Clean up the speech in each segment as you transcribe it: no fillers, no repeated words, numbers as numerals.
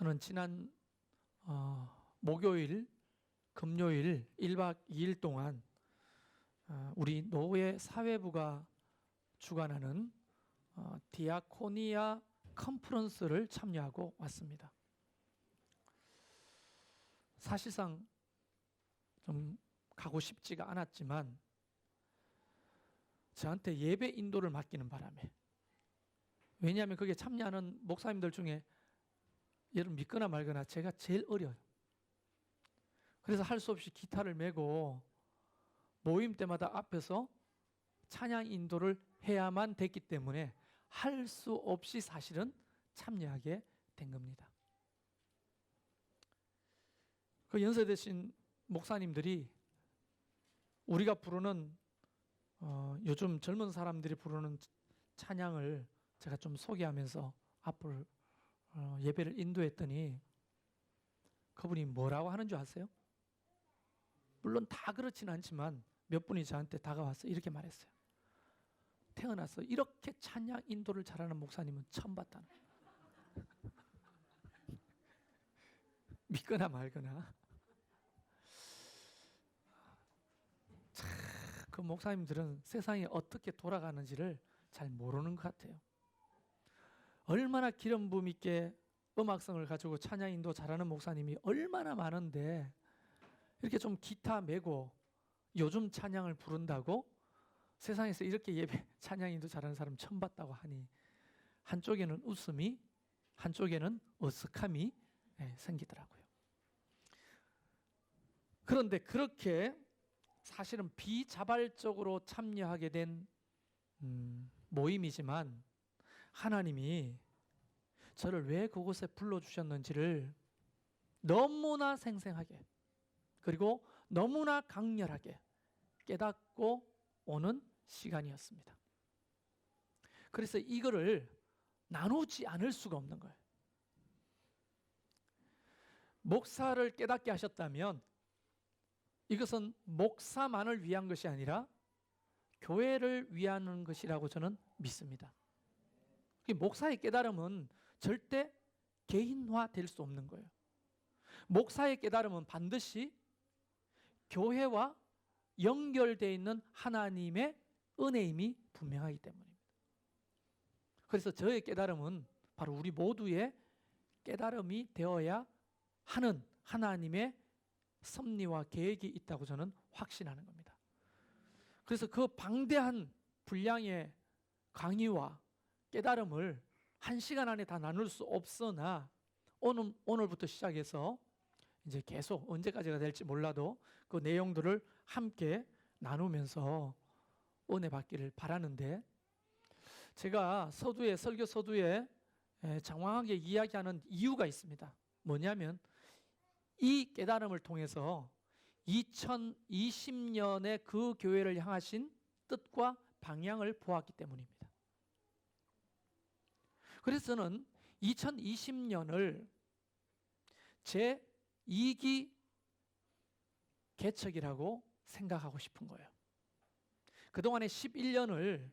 저는 지난 목요일, 금요일 1박 2일 동안 우리 노회 사회부가 주관하는 디아코니아 컨퍼런스를 참여하고 왔습니다. 사실상 좀 가고 싶지가 않았지만 저한테 예배 인도를 맡기는 바람에, 왜냐하면 거기에 참여하는 목사님들 중에 여러분 믿거나 말거나 제가 제일 어려요. 그래서 할 수 없이 기타를 메고 모임 때마다 앞에서 찬양 인도를 해야만 됐기 때문에 할 수 없이 사실은 참여하게 된 겁니다. 그 연세되신 목사님들이 우리가 부르는 요즘 젊은 사람들이 부르는 찬양을 제가 좀 소개하면서 앞을 예배를 인도했더니 그분이 뭐라고 하는 줄 아세요? 물론 다 그렇지는 않지만 몇 분이 저한테 다가와서 이렇게 말했어요. 태어나서 이렇게 찬양 인도를 잘하는 목사님은 처음 봤다는. 믿거나 말거나. 그 목사님들은 세상이 어떻게 돌아가는지를 잘 모르는 것 같아요. 얼마나 기름 부음 있게 음악성을 가지고 찬양 인도 잘하는 목사님이 얼마나 많은데 이렇게 좀 기타 메고 요즘 찬양을 부른다고 세상에서 이렇게 예배 찬양 인도 잘하는 사람 처음 봤다고 하니 한쪽에는 웃음이 한쪽에는 어색함이 생기더라고요. 그런데 그렇게 사실은 비자발적으로 참여하게 된 모임이지만 하나님이 저를 왜 그곳에 불러주셨는지를 너무나 생생하게 그리고 너무나 강렬하게 깨닫고 오는 시간이었습니다. 그래서 이거를 나누지 않을 수가 없는 거예요. 목사를 깨닫게 하셨다면 이것은 목사만을 위한 것이 아니라 교회를 위한 것이라고 저는 믿습니다. 목사의 깨달음은 절대 개인화될 수 없는 거예요. 목사의 깨달음은 반드시 교회와 연결되어 있는 하나님의 은혜임이 분명하기 때문입니다. 그래서 저의 깨달음은 바로 우리 모두의 깨달음이 되어야 하는 하나님의 섭리와 계획이 있다고 저는 확신하는 겁니다. 그래서 그 방대한 분량의 강의와 깨달음을 1시간 안에 다 나눌 수 없으나 오늘부터 시작해서 이제 계속 언제까지가 될지 몰라도 그 내용들을 함께 나누면서 은혜 받기를 바라는데, 제가 설교 서두에 장황하게 이야기하는 이유가 있습니다. 뭐냐면 이 깨달음을 통해서 2020년에 그 교회를 향하신 뜻과 방향을 보았기 때문입니다. 그래서 저는 2020년을 제 2기 개척이라고 생각하고 싶은 거예요. 그동안의 11년을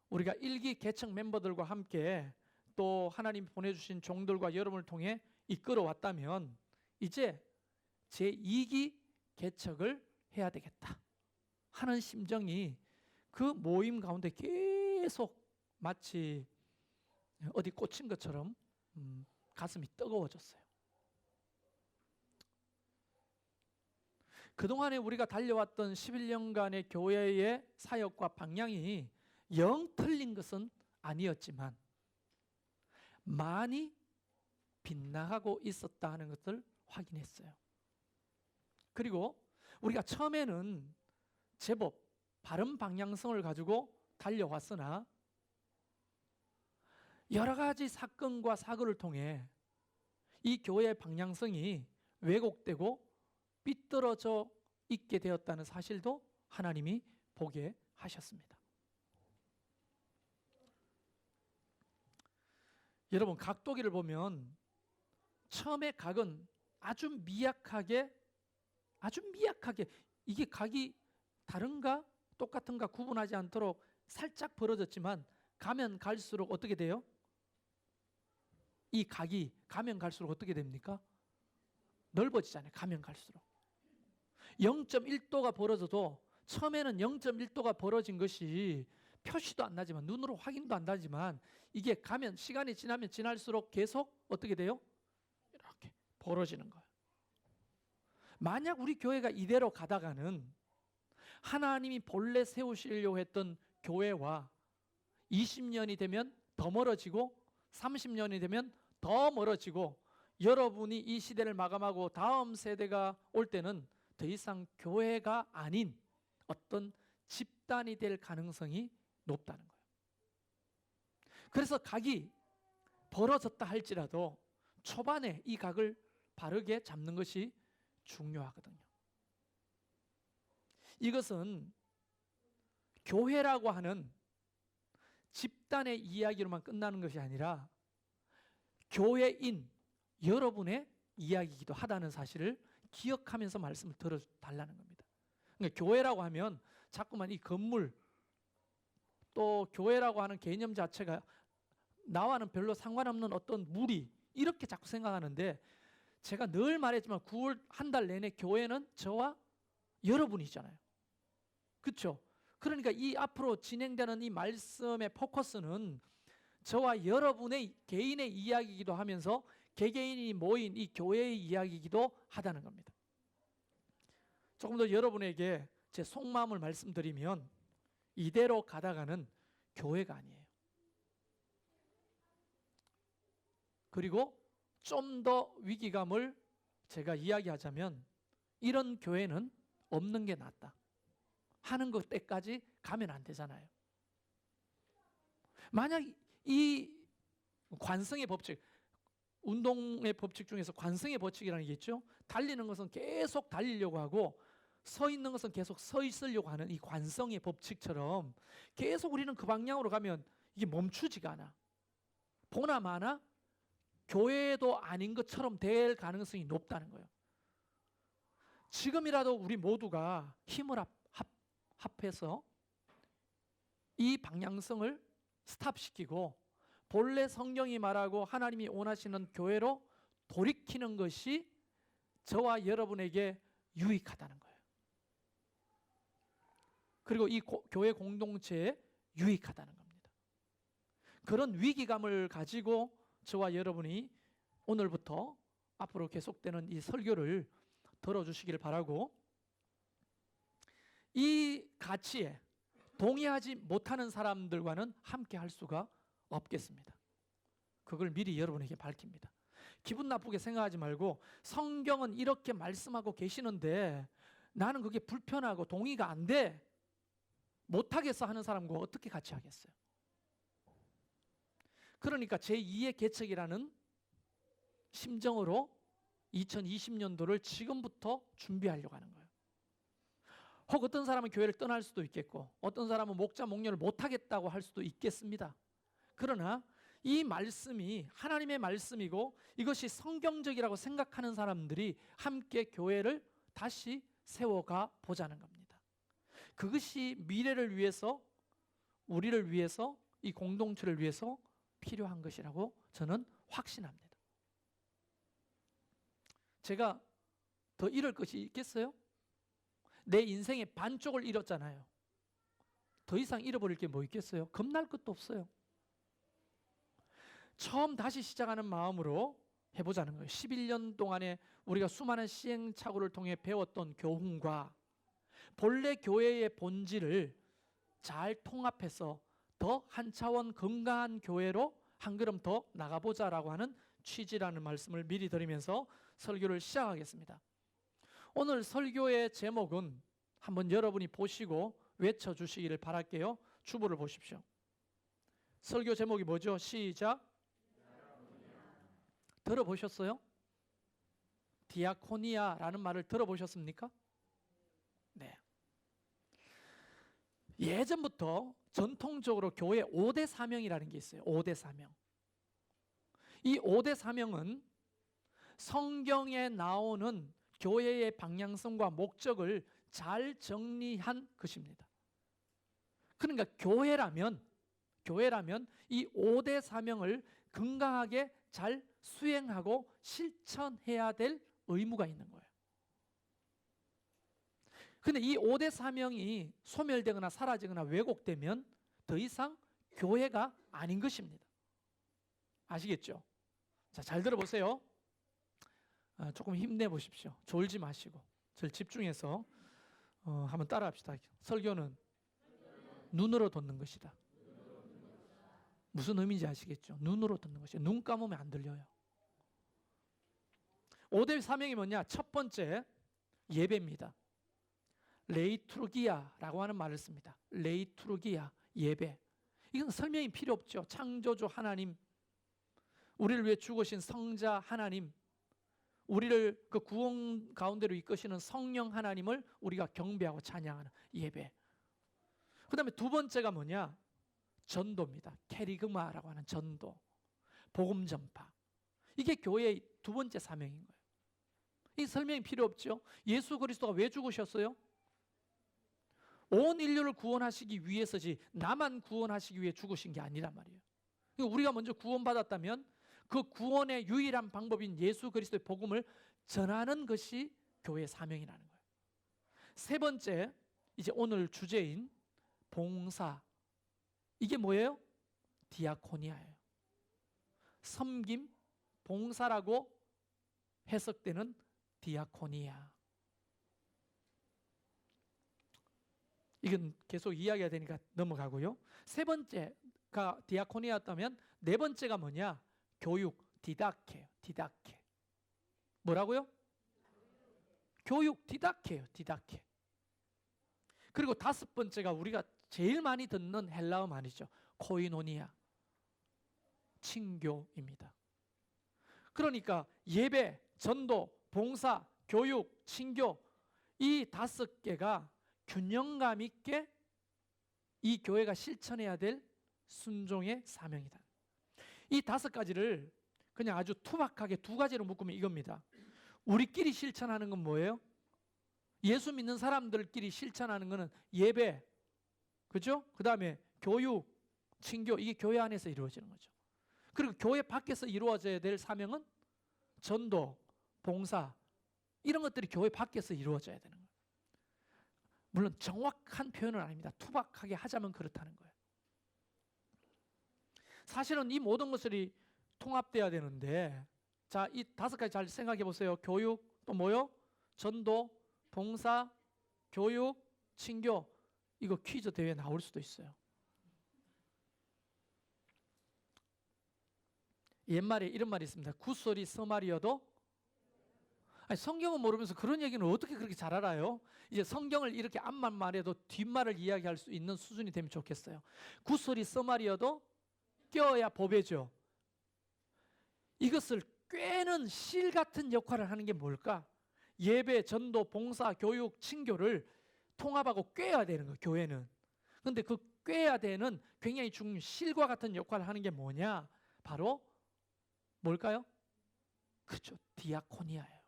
우리가 1기 개척 멤버들과 함께 또 하나님 보내주신 종들과 여러분을 통해 이끌어 왔다면 이제 제 2기 개척을 해야 되겠다 하는 심정이 그 모임 가운데 계속 마치 어디 꽂힌 것처럼 가슴이 뜨거워졌어요. 그동안에 우리가 달려왔던 11년간의 교회의 사역과 방향이 영 틀린 것은 아니었지만 많이 빗나가고 있었다 하는 것을 확인했어요. 그리고 우리가 처음에는 제법 바른 방향성을 가지고 달려왔으나 여러 가지 사건과 사고를 통해 이 교회의 방향성이 왜곡되고 삐뚤어져 있게 되었다는 사실도 하나님이 보게 하셨습니다. 여러분, 각도기를 보면 처음에 각은 아주 미약하게 이게 각이 다른가 똑같은가 구분하지 않도록 살짝 벌어졌지만 가면 갈수록 어떻게 돼요? 이 각이 가면 갈수록 어떻게 됩니까? 넓어지잖아요. 가면 갈수록. 0.1도가 벌어져도 처음에는 0.1도가 벌어진 것이 표시도 안 나지만, 눈으로 확인도 안 나지만, 이게 가면, 시간이 지나면 지날수록 계속 어떻게 돼요? 이렇게 벌어지는 거예요. 만약 우리 교회가 이대로 가다가는 하나님이 본래 세우시려고 했던 교회와 20년이 되면 더 멀어지고 30년이 되면 더 멀어지고, 여러분이 이 시대를 마감하고 다음 세대가 올 때는 더 이상 교회가 아닌 어떤 집단이 될 가능성이 높다는 거예요. 그래서 각이 벌어졌다 할지라도 초반에 이 각을 바르게 잡는 것이 중요하거든요. 이것은 교회라고 하는 집단의 이야기로만 끝나는 것이 아니라 교회인 여러분의 이야기이기도 하다는 사실을 기억하면서 말씀을 들어달라는 겁니다. 그러니까 교회라고 하면 자꾸만 이 건물, 또 교회라고 하는 개념 자체가 나와는 별로 상관없는 어떤 무리, 이렇게 자꾸 생각하는데, 제가 늘 말했지만 9월 한 달 내내 교회는 저와 여러분이잖아요. 그렇죠? 그러니까 이 앞으로 진행되는 이 말씀의 포커스는 저와 여러분의 개인의 이야기이기도 하면서 개개인이 모인 이 교회의 이야기이기도 하다는 겁니다. 조금 더 여러분에게 제 속마음을 말씀드리면, 이대로 가다가는 교회가 아니에요. 그리고 좀 더 위기감을 제가 이야기하자면, 이런 교회는 없는 게 낫다 하는 것 때까지 가면 안 되잖아요. 만약 이 관성의 법칙, 운동의 법칙 중에서 관성의 법칙이라는 게 있죠. 달리는 것은 계속 달리려고 하고 서 있는 것은 계속 서 있으려고 하는 이 관성의 법칙처럼 계속 우리는 그 방향으로 가면 이게 멈추지가 않아. 보나 마나 교회도 아닌 것처럼 될 가능성이 높다는 거예요. 지금이라도 우리 모두가 힘을 합해서 이 방향성을 스탑시키고 본래 성경이 말하고 하나님이 원하시는 교회로 돌이키는 것이 저와 여러분에게 유익하다는 거예요. 그리고 이 교회 공동체에 유익하다는 겁니다. 그런 위기감을 가지고 저와 여러분이 오늘부터 앞으로 계속되는 이 설교를 들어주시기를 바라고, 이 가치에 동의하지 못하는 사람들과는 함께 할 수가 없겠습니다. 그걸 미리 여러분에게 밝힙니다. 기분 나쁘게 생각하지 말고, 성경은 이렇게 말씀하고 계시는데 나는 그게 불편하고 동의가 안 돼, 못하겠어 하는 사람과 어떻게 같이 하겠어요? 그러니까 제2의 개척이라는 심정으로 2020년도를 지금부터 준비하려고 하는 거예요. 혹 어떤 사람은 교회를 떠날 수도 있겠고, 어떤 사람은 목자 목련을 못하겠다고 할 수도 있겠습니다. 그러나 이 말씀이 하나님의 말씀이고 이것이 성경적이라고 생각하는 사람들이 함께 교회를 다시 세워가 보자는 겁니다. 그것이 미래를 위해서, 우리를 위해서, 이 공동체를 위해서 필요한 것이라고 저는 확신합니다. 제가 더 잃을 것이 있겠어요? 내 인생의 반쪽을 잃었잖아요. 더 이상 잃어버릴 게 뭐 있겠어요? 겁날 것도 없어요. 처음 다시 시작하는 마음으로 해보자는 거예요. 11년 동안에 우리가 수많은 시행착오를 통해 배웠던 교훈과 본래 교회의 본질을 잘 통합해서 더 한 차원 건강한 교회로 한 걸음 더 나가보자라고 하는 취지라는 말씀을 미리 드리면서 설교를 시작하겠습니다. 오늘 설교의 제목은 한번 여러분이 보시고 외쳐주시기를 바랄게요. 주보를 보십시오. 설교 제목이 뭐죠? 시작. 들어보셨어요? 디아코니아라는 말을 들어보셨습니까? 네. 예전부터 전통적으로 교회 5대 사명이라는 게 있어요. 5대 사명. 이 5대 사명은 성경에 나오는 교회의 방향성과 목적을 잘 정리한 것입니다. 그러니까 교회라면 교회라면 이 5대 사명을 건강하게 잘 수행하고 실천해야 될 의무가 있는 거예요. 근데 이 5대 사명이 소멸되거나 사라지거나 왜곡되면 더 이상 교회가 아닌 것입니다. 아시겠죠? 자, 잘 들어보세요. 조금 힘내보십시오. 졸지 마시고 절 집중해서 한번 따라합시다. 설교는 눈으로 듣는 것이다. 무슨 의미인지 아시겠죠? 눈으로 듣는 것이에요. 눈 감으면 안 들려요. 5대 사명이 뭐냐? 첫 번째, 예배입니다. 레이투르기아라고 하는 말을 씁니다. 레이투르기아, 예배. 이건 설명이 필요 없죠. 창조주 하나님, 우리를 위해 죽으신 성자 하나님, 우리를 그 구원 가운데로 이끄시는 성령 하나님을 우리가 경배하고 찬양하는 예배. 그 다음에 두 번째가 뭐냐? 전도입니다. 캐리그마라고 하는 전도, 복음 전파. 이게 교회의 두 번째 사명인 거예요. 이 설명이 필요 없죠. 예수 그리스도가 왜 죽으셨어요? 온 인류를 구원하시기 위해서지 나만 구원하시기 위해 죽으신 게 아니란 말이에요. 우리가 먼저 구원받았다면 그 구원의 유일한 방법인 예수 그리스도의 복음을 전하는 것이 교회의 사명이라는 거예요. 세 번째, 이제 오늘 주제인 봉사. 이게 뭐예요? 디아코니아예요. 섬김, 봉사라고 해석되는 디아코니아. 이건 계속 이야기가 되니까 넘어가고요. 세 번째가 디아코니아였다면 네 번째가 뭐냐? 교육, 디다케요. 디다케. 뭐라고요? 교육, 디다케요. 디다케. 그리고 다섯 번째가 우리가 제일 많이 듣는 헬라어 말이죠. 코이노니아. 친교입니다. 그러니까 예배, 전도, 봉사, 교육, 친교, 이 다섯 개가 균형감 있게 이 교회가 실천해야 될 순종의 사명이다. 이 다섯 가지를 그냥 아주 투박하게 두 가지로 묶으면 이겁니다. 우리끼리 실천하는 건 뭐예요? 예수 믿는 사람들끼리 실천하는 것은 예배, 그죠? 그 다음에 교육, 친교, 이게 교회 안에서 이루어지는 거죠. 그리고 교회 밖에서 이루어져야 될 사명은 전도, 봉사, 이런 것들이 교회 밖에서 이루어져야 되는 거예요. 물론 정확한 표현은 아닙니다. 투박하게 하자면 그렇다는 거예요. 사실은 이 모든 것들이 통합돼야 되는데, 자, 이 다섯 가지 잘 생각해 보세요. 교육, 또 뭐요? 전도, 봉사, 교육, 친교. 이거 퀴즈 대회에 나올 수도 있어요. 옛말에 이런 말이 있습니다. 굿소리 써말이어도, 아니, 성경은 모르면서 그런 얘기는 어떻게 그렇게 잘 알아요? 이제 성경을 이렇게 앞만 말해도 뒷말을 이야기할 수 있는 수준이 되면 좋겠어요. 굿소리 써말이어도 껴야 보배죠. 이것을 꿰는 실 같은 역할을 하는 게 뭘까? 예배, 전도, 봉사, 교육, 친교를 통합하고 꿰야 되는 거예요, 교회는. 그런데 그 꿰야 되는 굉장히 중요한 실과 같은 역할을 하는 게 뭐냐? 바로 뭘까요? 그렇죠, 디아코니아예요.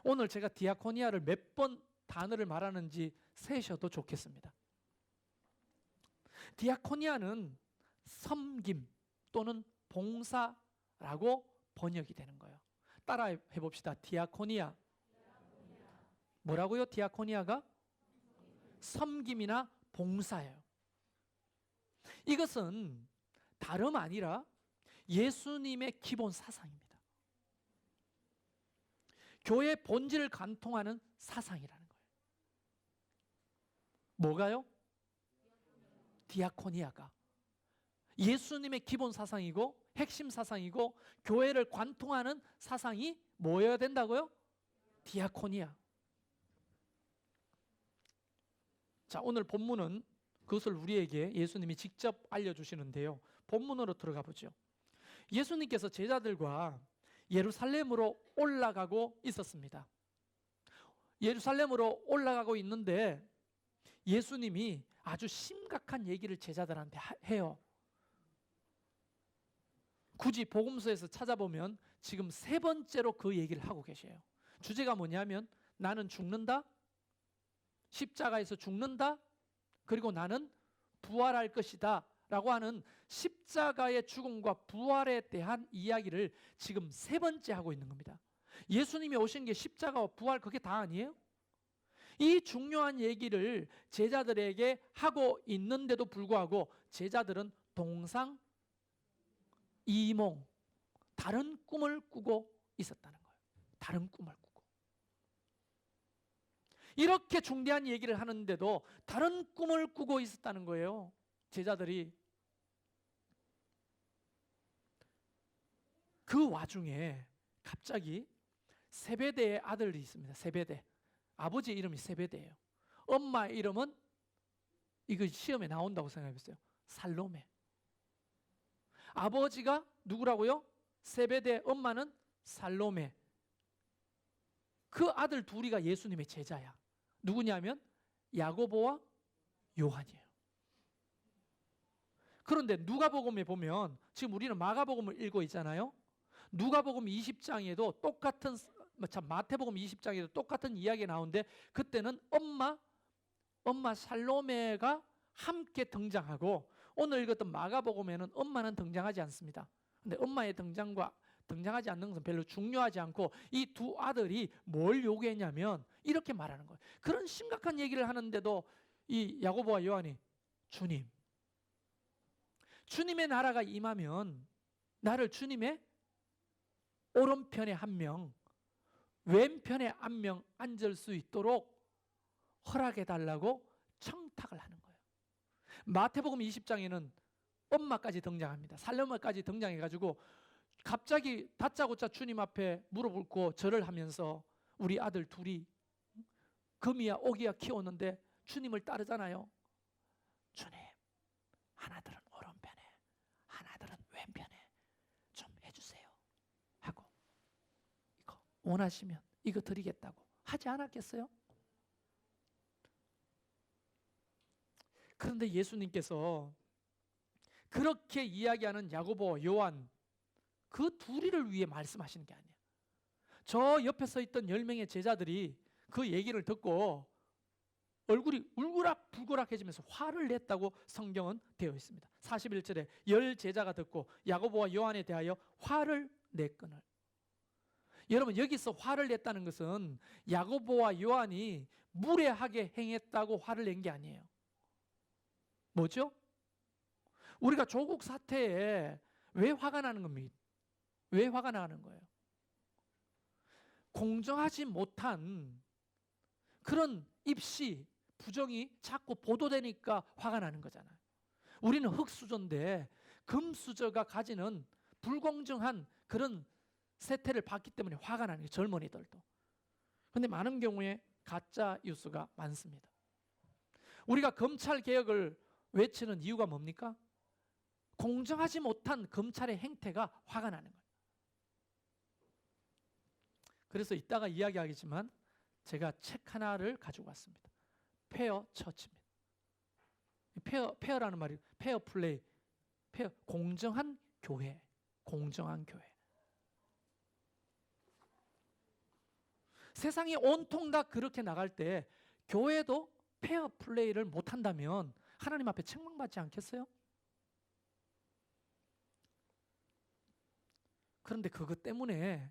오늘 제가 디아코니아를 몇 번 단어를 말하는지 세셔도 좋겠습니다. 디아코니아는 섬김 또는 봉사라고 번역이 되는 거예요. 따라 해봅시다. 디아코니아. 뭐라고요? 디아코니아가? 섬김이나 봉사예요. 이것은 다름 아니라 예수님의 기본 사상입니다. 교회의 본질을 관통하는 사상이라는 거예요. 뭐가요? 디아코니아가 예수님의 기본 사상이고 핵심 사상이고 교회를 관통하는 사상이 뭐여야 된다고요? 디아코니아. 자, 오늘 본문은 그것을 우리에게 예수님이 직접 알려주시는데요. 본문으로 들어가 보죠. 예수님께서 제자들과 예루살렘으로 올라가고 있었습니다. 예루살렘으로 올라가고 있는데 예수님이 아주 심각한 얘기를 제자들한테 해요. 굳이 복음서에서 찾아보면 지금 세 번째로 그 얘기를 하고 계셔요. 주제가 뭐냐면 나는 죽는다, 십자가에서 죽는다, 그리고 나는 부활할 것이다 라고 하는 십자가의 죽음과 부활에 대한 이야기를 지금 세 번째 하고 있는 겁니다. 예수님이 오신 게 십자가와 부활 그게 다 아니에요? 이 중요한 얘기를 제자들에게 하고 있는데도 불구하고 제자들은 동상이몽, 다른 꿈을 꾸고 있었다는 거예요. 다른 꿈을 꾸고. 이렇게 중대한 얘기를 하는데도 다른 꿈을 꾸고 있었다는 거예요. 제자들이. 그 와중에 갑자기 세베대의 아들이 있습니다. 세베대. 아버지 이름이 세베대예요. 엄마 이름은 이거 시험에 나온다고 생각해보세요. 살로메. 아버지가 누구라고요? 세베대, 엄마는 살로메. 그 아들 둘이가 예수님의 제자야. 누구냐면 야고보와 요한이에요. 그런데 누가복음에 보면 지금 우리는 마가복음을 읽고 있잖아요. 누가복음 20장에도 똑같은, 마태복음 20장에도 똑같은 이야기가 나오는데 그때는 엄마 살로메가 함께 등장하고 오늘 읽었던 마가복음에는 엄마는 등장하지 않습니다. 근데 엄마의 등장하지 않는 것은 별로 중요하지 않고 이 두 아들이 뭘 요구했냐면 이렇게 말하는 거예요. 그런 심각한 얘기를 하는데도 이 야고보와 요한이 주님의 나라가 임하면 나를 주님의 오른편에 한 명, 왼편에 한 명 앉을 수 있도록 허락해 달라고 청탁을 하는 거예요. 마태복음 20장에는 엄마까지 등장합니다. 살로메까지 등장해가지고 갑자기 다짜고짜 주님 앞에 무릎 꿇고 절을 하면서 우리 아들 둘이 금이야 오기야 키웠는데 주님을 따르잖아요. 주님, 하나들은 오른편에 하나들은 왼편에 좀 해주세요 하고 이거 원하시면 이거 드리겠다고 하지 않았겠어요? 그런데 예수님께서 그렇게 이야기하는 야고보, 요한 그 둘이를 위해 말씀하시는 게 아니에요. 저 옆에 서 있던 10명의 제자들이 그 얘기를 듣고 얼굴이 울그락불그락해지면서 화를 냈다고 성경은 되어 있습니다. 41절에 10 제자가 듣고 야고보와 요한에 대하여 화를 냈거늘. 여러분 여기서 화를 냈다는 것은 야고보와 요한이 무례하게 행했다고 화를 낸 게 아니에요. 뭐죠? 우리가 조국 사태에 왜 화가 나는 겁니까? 왜 화가 나는 거예요? 공정하지 못한 그런 입시, 부정이 자꾸 보도되니까 화가 나는 거잖아요. 우리는 흙수저인데 금수저가 가지는 불공정한 그런 세태를 봤기 때문에 화가 나는 거예요. 젊은이들도. 그런데 많은 경우에 가짜 뉴스가 많습니다. 우리가 검찰 개혁을 외치는 이유가 뭡니까? 공정하지 못한 검찰의 행태가 화가 나는 거예요. 그래서 이따가 이야기하겠지만 제가 책 하나를 가지고 왔습니다. 페어 처치입니다. 페어라는 말이 페어 플레이, 공정한 교회, 공정한 교회. 세상이 온통 다 그렇게 나갈 때 교회도 페어 플레이를 못한다면 하나님 앞에 책망받지 않겠어요? 그런데 그것 때문에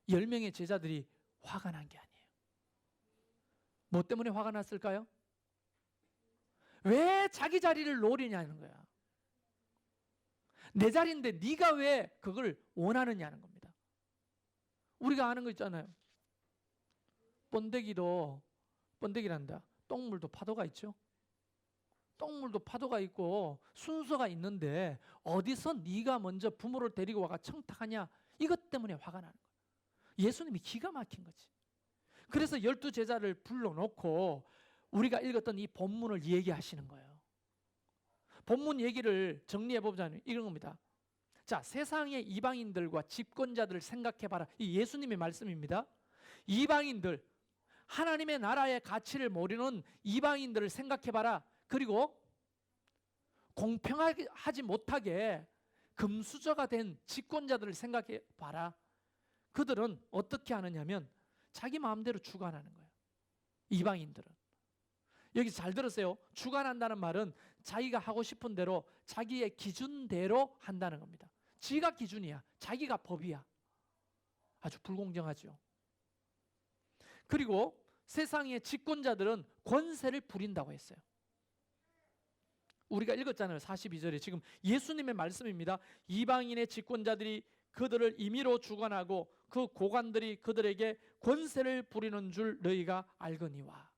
10명의 제자들이 화가 난 게 아니에요. 뭐 때문에 화가 났을까요? 왜 자기 자리를 노리냐는 거야. 내 자리인데 네가 왜 그걸 원하느냐는 겁니다. 우리가 아는 거 있잖아요. 번데기란다. 똥물도 파도가 있죠. 똥물도 파도가 있고 순서가 있는데 어디서 네가 먼저 부모를 데리고 와가 청탁하냐. 이것 때문에 화가 나는 거예요. 예수님이 기가 막힌 거지. 그래서 12제자를 불러놓고 우리가 읽었던 이 본문을 얘기하시는 거예요. 본문 얘기를 정리해보자면 이런 겁니다. 자, 세상의 이방인들과 집권자들을 생각해봐라. 이 예수님의 말씀입니다. 이방인들, 하나님의 나라의 가치를 모르는 이방인들을 생각해봐라. 그리고 공평하지 못하게 금수저가 된 집권자들을 생각해봐라. 그들은 어떻게 하느냐면 자기 마음대로 주관하는 거예요. 이방인들은. 여기 잘 들으세요. 주관한다는 말은 자기가 하고 싶은 대로 자기의 기준대로 한다는 겁니다. 지가 기준이야. 자기가 법이야. 아주 불공정하죠. 그리고 세상의 집권자들은 권세를 부린다고 했어요. 우리가 읽었잖아요. 42절에 지금 예수님의 말씀입니다. 이방인의 집권자들이 그들을 임의로 주관하고 그 고관들이 그들에게 권세를 부리는 줄 너희가 알거니와.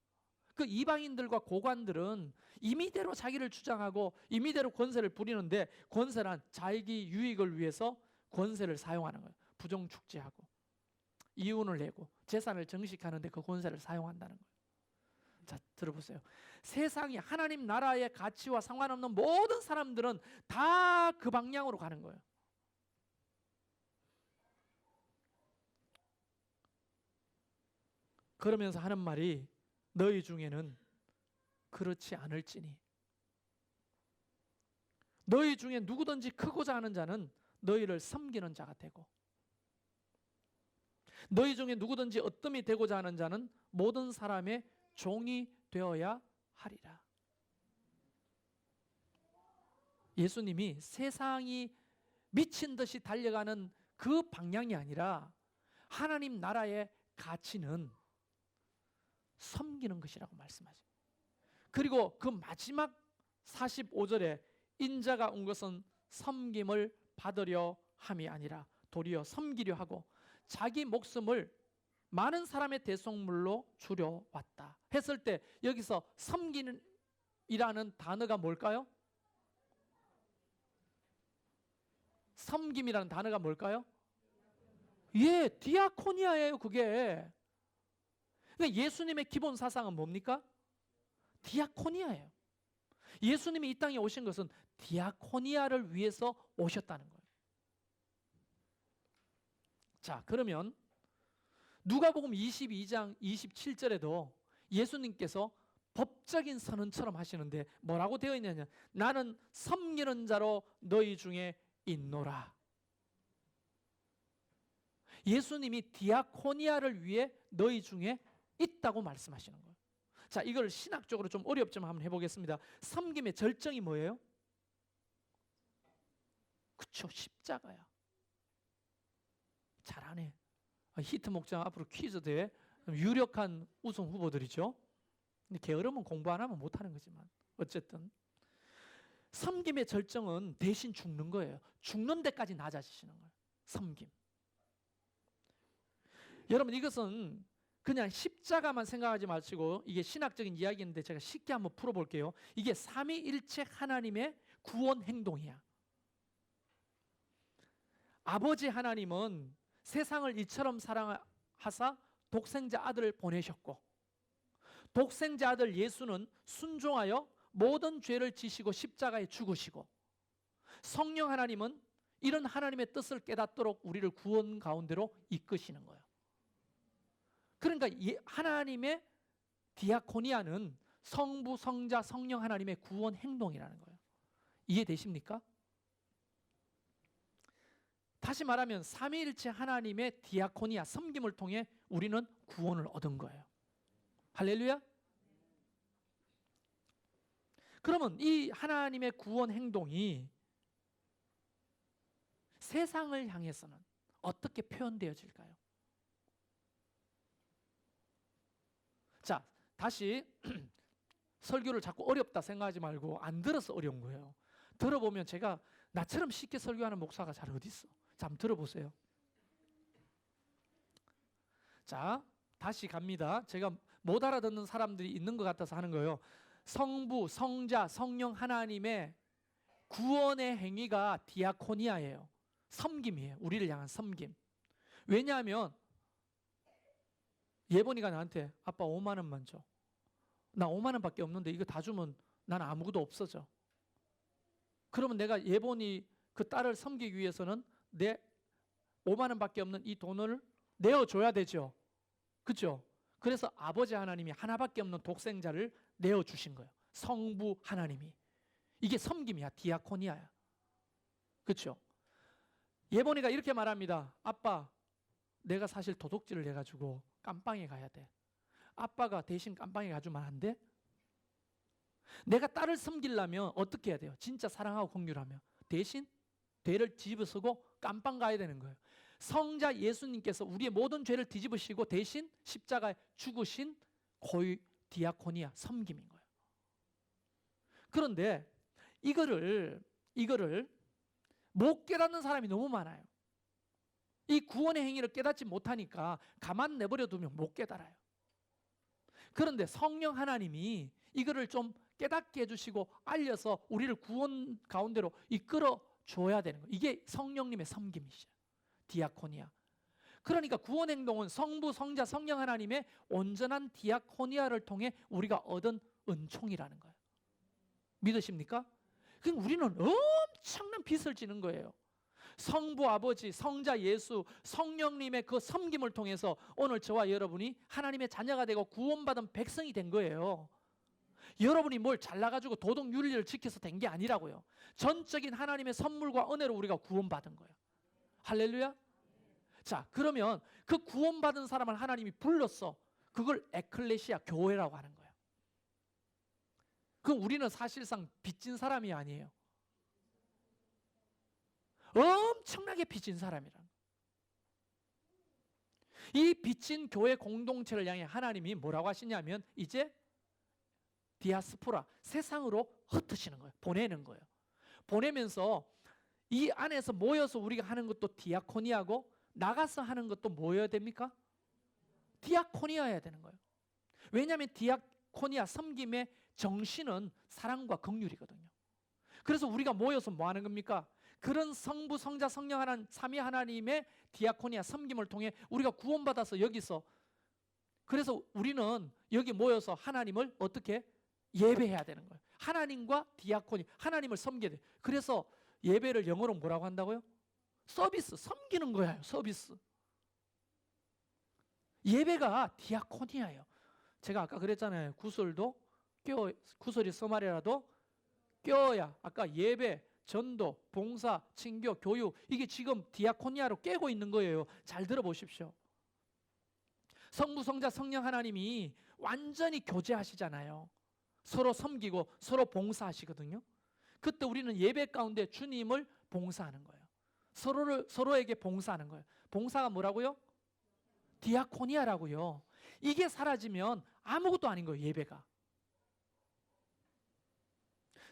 그 이방인들과 고관들은 임의대로 자기를 주장하고 임의대로 권세를 부리는데, 권세란 자기 유익을 위해서 권세를 사용하는 거예요. 부정축제하고 이윤을 내고 재산을 정식하는데 그 권세를 사용한다는 거예요. 자, 들어보세요. 세상이 하나님 나라의 가치와 상관없는 모든 사람들은 다 그 방향으로 가는 거예요. 그러면서 하는 말이 너희 중에는 그렇지 않을지니, 너희 중에 누구든지 크고자 하는 자는 너희를 섬기는 자가 되고, 너희 중에 누구든지 어뜸이 되고자 하는 자는 모든 사람의 종이 되어야 하리라. 예수님이 세상이 미친 듯이 달려가는 그 방향이 아니라 하나님 나라의 가치는 섬기는 것이라고 말씀하십니다. 그리고 그 마지막 45절에 인자가 온 것은 섬김을 받으려 함이 아니라 도리어 섬기려 하고 자기 목숨을 많은 사람의 대속물로 주려 왔다 했을 때, 여기서 섬기는 이라는 단어가 뭘까요? 섬김이라는 단어가 뭘까요? 예, 디아코니아예요. 그게. 그러니까 예수님의 기본 사상은 뭡니까? 디아코니아예요. 예수님이 이 땅에 오신 것은 디아코니아를 위해서 오셨다는 거예요. 자, 그러면 누가복음 22장 27절에도 예수님께서 법적인 선언처럼 하시는데 뭐라고 되어 있냐면, 나는 섬기는 자로 너희 중에 있노라. 예수님이 디아코니아를 위해 너희 중에 있다고 말씀하시는 거예요. 자, 이걸 신학적으로 좀 어렵지만 한번 해보겠습니다. 섬김의 절정이 뭐예요? 그쵸, 십자가야. 잘하네. 히트 목장 앞으로 퀴즈 대회 유력한 우승 후보들이죠. 근데 게으르면 공부 안 하면 못하는 거지만 어쨌든 섬김의 절정은 대신 죽는 거예요. 죽는 데까지 낮아지시는 거예요. 섬김. 여러분, 이것은 그냥 십자가만 생각하지 마시고, 이게 신학적인 이야기인데 제가 쉽게 한번 풀어볼게요. 이게 삼위일체 하나님의 구원 행동이야. 아버지 하나님은 세상을 이처럼 사랑하사 독생자 아들을 보내셨고, 독생자 아들 예수는 순종하여 모든 죄를 지시고 십자가에 죽으시고, 성령 하나님은 이런 하나님의 뜻을 깨닫도록 우리를 구원 가운데로 이끄시는 거예요. 그러니까 하나님의 디아코니아는 성부, 성자, 성령 하나님의 구원 행동이라는 거예요. 이해되십니까? 다시 말하면 삼위일체 하나님의 디아코니아, 섬김을 통해 우리는 구원을 얻은 거예요. 할렐루야? 그러면 이 하나님의 구원 행동이 세상을 향해서는 어떻게 표현되어질까요? 자, 다시 설교를 자꾸 어렵다 생각하지 말고, 안 들어서 어려운 거예요. 들어보면 제가 나처럼 쉽게 설교하는 목사가 잘 어디 있어? 자, 한번 들어보세요. 자, 다시 갑니다. 제가 못 알아듣는 사람들이 있는 것 같아서 하는 거예요. 성부, 성자, 성령 하나님의 구원의 행위가 디아코니아예요. 섬김이에요. 우리를 향한 섬김. 왜냐하면 예본이가 나한테 아빠 5만 원만 줘. 나 5만 원밖에 없는데 이거 다 주면 난 아무것도 없어져. 그러면 내가 예본이 그 딸을 섬기기 위해서는 내 5만 원밖에 없는 이 돈을 내어줘야 되죠. 그렇죠? 그래서 아버지 하나님이 하나밖에 없는 독생자를 내어주신 거예요. 성부 하나님이. 이게 섬김이야. 디아코니아야. 그렇죠? 예본이가 이렇게 말합니다. 아빠, 내가 사실 도둑질을 해가지고 깜빵에 가야 돼. 아빠가 대신 깜빵에 가주면 안 돼? 내가 딸을 섬기려면 어떻게 해야 돼요? 진짜 사랑하고 긍휼하며 대신 죄를 뒤집어쓰고 깜빵 가야 되는 거예요. 성자 예수님께서 우리의 모든 죄를 뒤집으시고 대신 십자가에 죽으신 고유 디아코니아, 섬김인 거예요. 그런데 이거를 못 깨닫는 사람이 너무 많아요. 이 구원의 행위를 깨닫지 못하니까 가만 내버려 두면 못 깨달아요. 그런데 성령 하나님이 이거를 좀 깨닫게 해주시고 알려서 우리를 구원 가운데로 이끌어 줘야 되는 거예요. 이게 성령님의 섬김이시죠. 디아코니아. 그러니까 구원 행동은 성부, 성자, 성령 하나님의 온전한 디아코니아를 통해 우리가 얻은 은총이라는 거예요. 믿으십니까? 그럼 우리는 엄청난 빚을 지는 거예요. 성부 아버지, 성자 예수, 성령님의 그 섬김을 통해서 오늘 저와 여러분이 하나님의 자녀가 되고 구원받은 백성이 된 거예요. 여러분이 뭘 잘나가지고 도덕 윤리를 지켜서 된 게 아니라고요. 전적인 하나님의 선물과 은혜로 우리가 구원받은 거예요. 할렐루야. 자, 그러면 그 구원받은 사람을 하나님이 불렀어. 그걸 에클레시아, 교회라고 하는 거예요. 그럼 우리는 사실상 빚진 사람이 아니에요. 엄청나게 빚진 사람이란. 이 빚진 교회 공동체를 향해 하나님이 뭐라고 하시냐면 이제 디아스포라, 세상으로 흩으시는 거예요. 보내는 거예요. 보내면서 이 안에서 모여서 우리가 하는 것도 디아코니아고 나가서 하는 것도 뭐여야 됩니까? 디아코니아여야 되는 거예요. 왜냐하면 디아코니아, 섬김의 정신은 사랑과 긍휼이거든요. 그래서 우리가 모여서 뭐 하는 겁니까? 그런 성부, 성자, 성령 하나님, 삼위 하나님의 디아코니아, 섬김을 통해 우리가 구원받아서 여기서, 그래서 우리는 여기 모여서 하나님을 어떻게 예배해야 되는 거예요. 하나님과 디아코니, 하나님을 섬겨야 돼요. 그래서 예배를 영어로 뭐라고 한다고요? 서비스, 섬기는 거예요. 서비스. 예배가 디아코니아예요. 제가 아까 그랬잖아요. 구설도 구설이 서말이라도 껴야, 아까 예배, 전도, 봉사, 친교, 교육, 이게 지금 디아코니아로 깨고 있는 거예요. 잘 들어보십시오. 성부, 성자, 성령 하나님이 완전히 교제하시잖아요. 서로 섬기고 서로 봉사하시거든요. 그때 우리는 예배 가운데 주님을 봉사하는 거예요. 서로에게 봉사하는 거예요. 봉사가 뭐라고요? 디아코니아라고요. 이게 사라지면 아무것도 아닌 거예요. 예배가.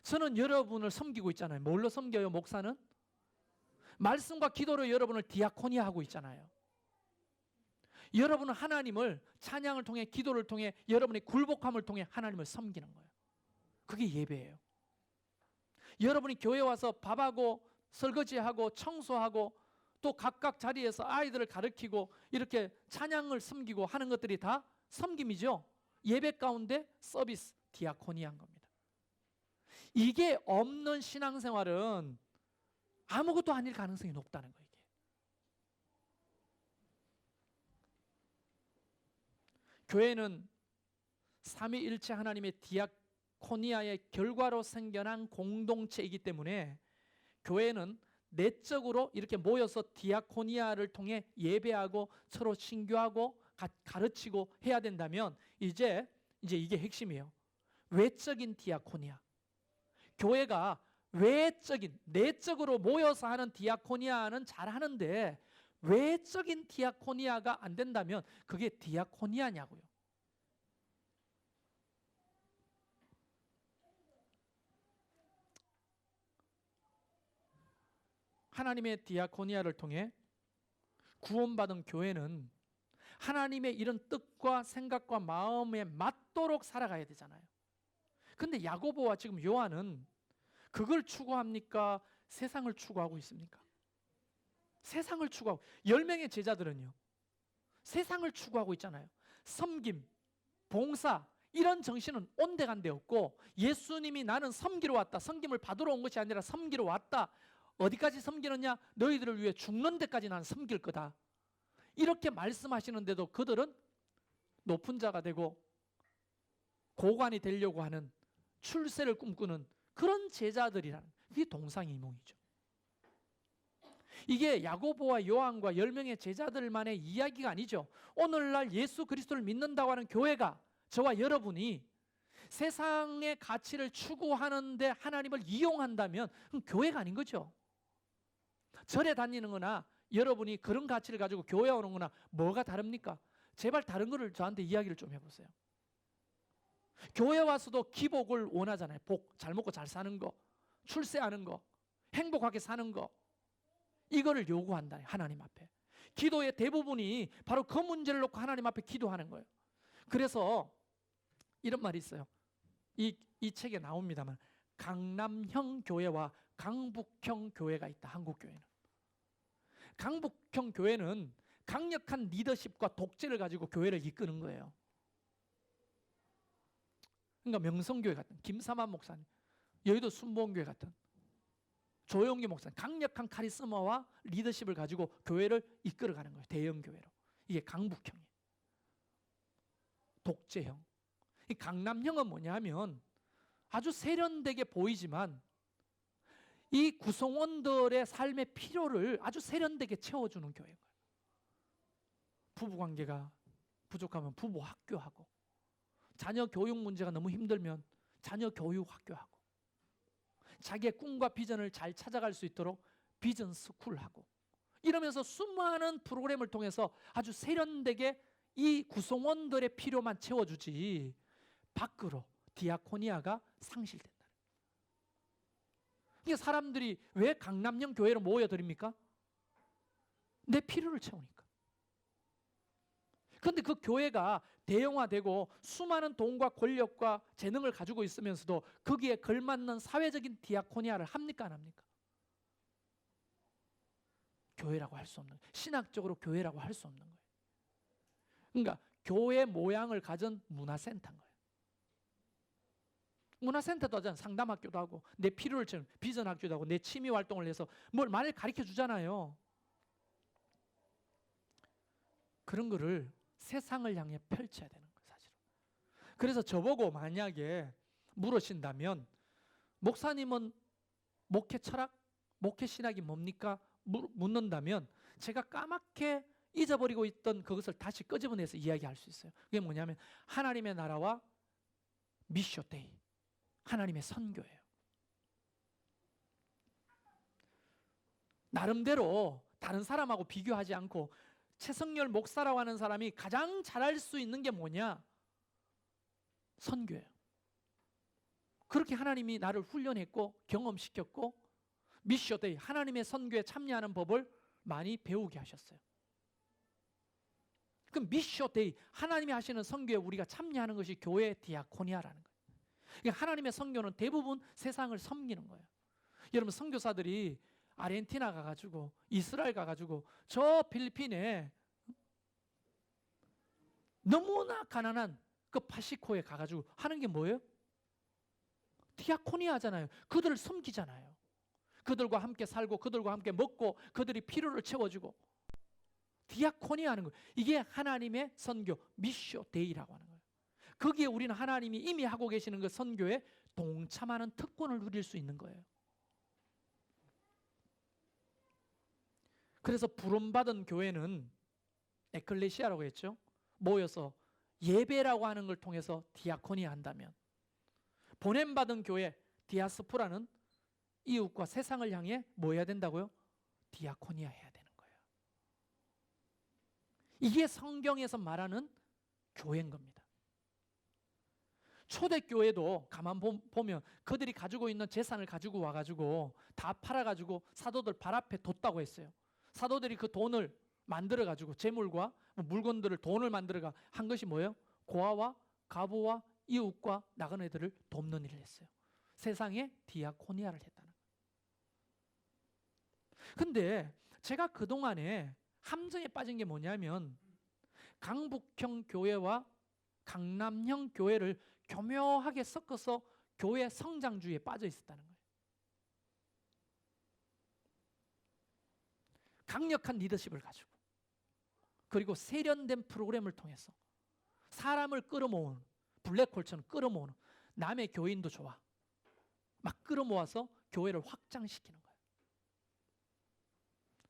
저는 여러분을 섬기고 있잖아요. 뭘로 섬겨요? 목사는? 말씀과 기도로 여러분을 디아코니아 하고 있잖아요. 여러분은 하나님을 찬양을 통해, 기도를 통해, 여러분의 굴복함을 통해 하나님을 섬기는 거예요. 그게 예배예요. 여러분이 교회 와서 밥하고 설거지하고 청소하고 또 각각 자리에서 아이들을 가르치고 이렇게 찬양을 섬기고 하는 것들이 다 섬김이죠. 예배 가운데 서비스, 디아코니아인 겁니다. 이게 없는 신앙생활은 아무것도 아닐 가능성이 높다는 거예요. 이게. 교회는 삼위일체 하나님의 디아코니아의 결과로 생겨난 공동체이기 때문에 교회는 내적으로 이렇게 모여서 디아코니아를 통해 예배하고 서로 신교하고 가르치고 해야 된다면 이제 이게 핵심이에요. 외적인 디아코니아. 교회가 외적인, 내적으로 모여서 하는 디아코니아는 잘하는데 외적인 디아코니아가 안 된다면 그게 디아코니아냐고요. 하나님의 디아코니아를 통해 구원받은 교회는 하나님의 이런 뜻과 생각과 마음에 맞도록 살아가야 되잖아요. 근데 야고보와 지금 요한은 그걸 추구합니까? 세상을 추구하고 있습니까? 세상을 추구하고, 10명의 제자들은요 세상을 추구하고 있잖아요. 섬김, 봉사, 이런 정신은 온데간데 없고 예수님이 나는 섬기러 왔다, 섬김을 받으러 온 것이 아니라 섬기러 왔다. 어디까지 섬기느냐? 너희들을 위해 죽는 데까지 나는 섬길 거다. 이렇게 말씀하시는데도 그들은 높은 자가 되고 고관이 되려고 하는, 출세를 꿈꾸는 그런 제자들이라는, 그게 동상이몽이죠. 이게 야고보와 요한과 10명의 제자들만의 이야기가 아니죠. 오늘날 예수 그리스도를 믿는다고 하는 교회가, 저와 여러분이 세상의 가치를 추구하는데 하나님을 이용한다면 그건 교회가 아닌 거죠. 절에 다니는 거나 여러분이 그런 가치를 가지고 교회 오는 거나 뭐가 다릅니까? 제발 다른 거를 저한테 이야기를 좀 해보세요. 교회 와서도 기복을 원하잖아요. 복, 잘 먹고 잘 사는 거, 출세하는 거, 행복하게 사는 거, 이거를 요구한다, 하나님 앞에. 기도의 대부분이 바로 그 문제를 놓고 하나님 앞에 기도하는 거예요. 그래서 이런 말이 있어요. 이 책에 나옵니다만 강남형 교회와 강북형 교회가 있다. 한국 교회는. 강북형 교회는 강력한 리더십과 독재를 가지고 교회를 이끄는 거예요. 그러니까 명성교회 같은 김삼환 목사님, 여의도 순복음교회 같은 조용기 목사님, 강력한 카리스마와 리더십을 가지고 교회를 이끌어가는 거예요. 대형 교회로. 이게 강북형이에요. 독재형. 이 강남형은 뭐냐면 아주 세련되게 보이지만 이 구성원들의 삶의 필요를 아주 세련되게 채워주는 교회인 거예요. 부부관계가 부족하면 부부 학교하고, 자녀 교육 문제가 너무 힘들면 자녀 교육 학교하고, 자기의 꿈과 비전을 잘 찾아갈 수 있도록 비전 스쿨하고, 이러면서 수많은 프로그램을 통해서 아주 세련되게 이 구성원들의 필요만 채워주지 밖으로 디아코니아가 상실된다. 이게 사람들이 왜 강남형 교회로 모여드립니까? 내 필요를 채우니까. 그런데 그 교회가 대형화되고 수많은 돈과 권력과 재능을 가지고 있으면서도 거기에 걸맞는 사회적인 디아코니아를 합니까, 안 합니까? 교회라고 할 수 없는 거예요. 신학적으로 교회라고 할 수 없는 거예요. 그러니까 교회 모양을 가진 문화센터인 거예요. 문화센터도 하잖아요. 상담학교도 하고, 내 필요를 채우는 비전학교도 하고, 내 취미 활동을 해서 뭘 많이 가르쳐 주잖아요. 그런 거를 세상을 향해 펼쳐야 되는 거예요, 사실은. 그래서 저보고 만약에 물으신다면, 목사님은 목회 철학, 목회 신학이 뭡니까? 묻는다면 제가 까맣게 잊어버리고 있던 그것을 다시 끄집어내서 이야기할 수 있어요. 그게 뭐냐면 하나님의 나라와 미쇼데이, 하나님의 선교예요. 나름대로 다른 사람하고 비교하지 않고 최성열 목사라고 하는 사람이 가장 잘할 수 있는 게 뭐냐? 선교예요. 그렇게 하나님이 나를 훈련했고 경험시켰고, 미쇼데이, 하나님의 선교에 참여하는 법을 많이 배우게 하셨어요. 그럼 미쇼데이, 하나님이 하시는 선교에 우리가 참여하는 것이 교회의 디아코니아라는 거예요. 그러니까 하나님의 선교는 대부분 세상을 섬기는 거예요. 여러분, 선교사들이 아르헨티나 가가지고, 이스라엘 가가지고, 저 필리핀에 너무나 가난한 그 파시코에 가가지고 하는 게 뭐예요? 디아코니아 하잖아요. 그들을 섬기잖아요. 그들과 함께 살고, 그들과 함께 먹고, 그들이 필요를 채워주고, 디아코니아 하는 거예요. 이게 하나님의 선교, 미쇼데이라고 하는 거예요. 거기에 우리는 하나님이 이미 하고 계시는 그 선교에 동참하는 특권을 누릴 수 있는 거예요. 그래서 부름받은 교회는 에클레시아라고 했죠. 모여서 예배라고 하는 걸 통해서 디아코니아 한다면, 보냄받은 교회, 디아스포라는 이웃과 세상을 향해 뭐 해야 된다고요? 디아코니아 해야 되는 거예요. 이게 성경에서 말하는 교회인 겁니다. 초대교회도 가만 보면 그들이 가지고 있는 재산을 가지고 와가지고 다 팔아가지고 사도들 발 앞에 뒀다고 했어요. 사도들이 그 돈을 만들어가지고 재물과 물건들을, 돈을 만들어가 한 것이 뭐예요? 고아와 가부와 이웃과 나그네 애들을 돕는 일을 했어요. 세상에 디아코니아를 했다는 거예요. 근데 제가 그동안에 함정에 빠진 게 뭐냐면 강북형 교회와 강남형 교회를 교묘하게 섞어서 교회 성장주의에 빠져 있었다는 거예요. 강력한 리더십을 가지고, 그리고 세련된 프로그램을 통해서 사람을 끌어모으는, 블랙홀처럼 끌어모으는, 남의 교인도 좋아, 막 끌어모아서 교회를 확장시키는 거예요.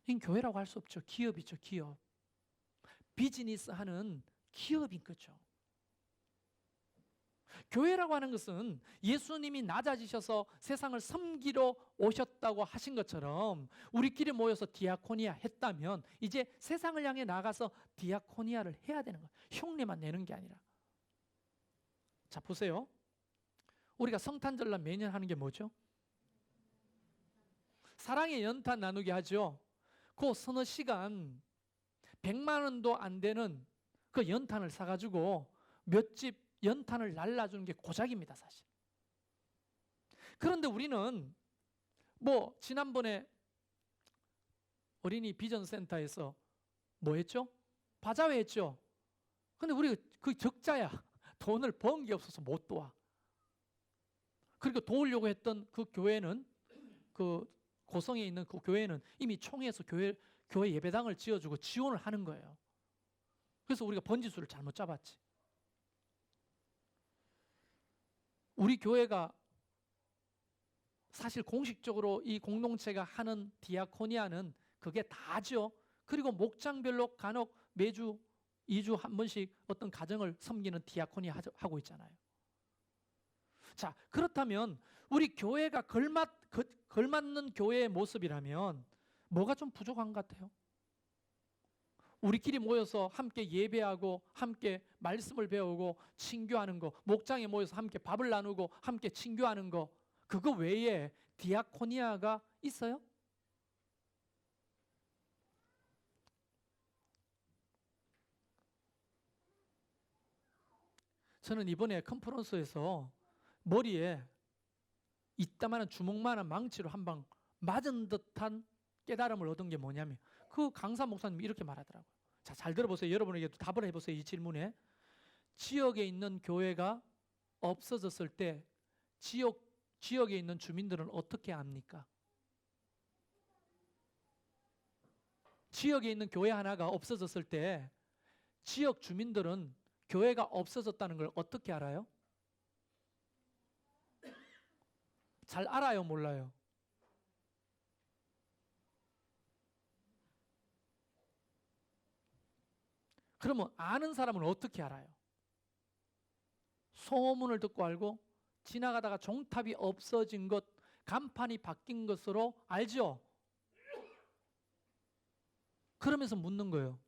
이건 교회라고 할 수 없죠. 기업이죠, 기업. 비즈니스 하는 기업인 거죠. 교회라고 하는 것은 예수님이 낮아지셔서 세상을 섬기러 오셨다고 하신 것처럼 우리끼리 모여서 디아코니아 했다면 이제 세상을 향해 나가서 디아코니아를 해야 되는 거예요. 흉내만 내는 게 아니라. 자, 보세요. 우리가 성탄절날 매년 하는 게 뭐죠? 사랑의 연탄 나누기 하죠. 그 서너 시간 100만 원도 안 되는 그 연탄을 사가지고 몇 집 연탄을 날라주는 게 고작입니다, 사실. 그런데 우리는 뭐 지난번에 어린이 비전센터에서 뭐 했죠? 바자회 했죠. 근데 우리가 그 적자야. 돈을 번 게 없어서 못 도와. 그리고 도우려고 했던 그 교회는, 그 고성에 있는 그 교회는 이미 총회에서 교회 예배당을 지어주고 지원을 하는 거예요. 그래서 우리가 번지수를 잘못 잡았지. 우리 교회가 사실 공식적으로 이 공동체가 하는 디아코니아는 그게 다죠. 그리고 목장별로 간혹 매주 2주 한 번씩 어떤 가정을 섬기는 디아코니아 하고 있잖아요. 자, 그렇다면 우리 교회가 걸맞는 교회의 모습이라면 뭐가 좀 부족한 것 같아요? 우리끼리 모여서 함께 예배하고 함께 말씀을 배우고 친교하는 거, 목장에 모여서 함께 밥을 나누고 함께 친교하는 거, 그거 외에 디아코니아가 있어요? 저는 이번에 컨퍼런스에서 머리에 이따만한 주먹만한 망치로 한 방 맞은 듯한 깨달음을 얻은 게 뭐냐면 그 강사 목사님이 이렇게 말하더라고요. 자, 잘 들어보세요. 여러분에게도 답을 해보세요. 이 질문에. 지역에 있는 교회가 없어졌을 때 지역에 있는 주민들은 어떻게 합니까? 지역에 있는 교회 하나가 없어졌을 때 지역 주민들은 교회가 없어졌다는 걸 어떻게 알아요? 잘 알아요, 몰라요? 그러면 아는 사람은 어떻게 알아요? 소문을 듣고 알고 지나가다가 종탑이 없어진 것, 간판이 바뀐 것으로 알죠? 그러면서 묻는 거예요.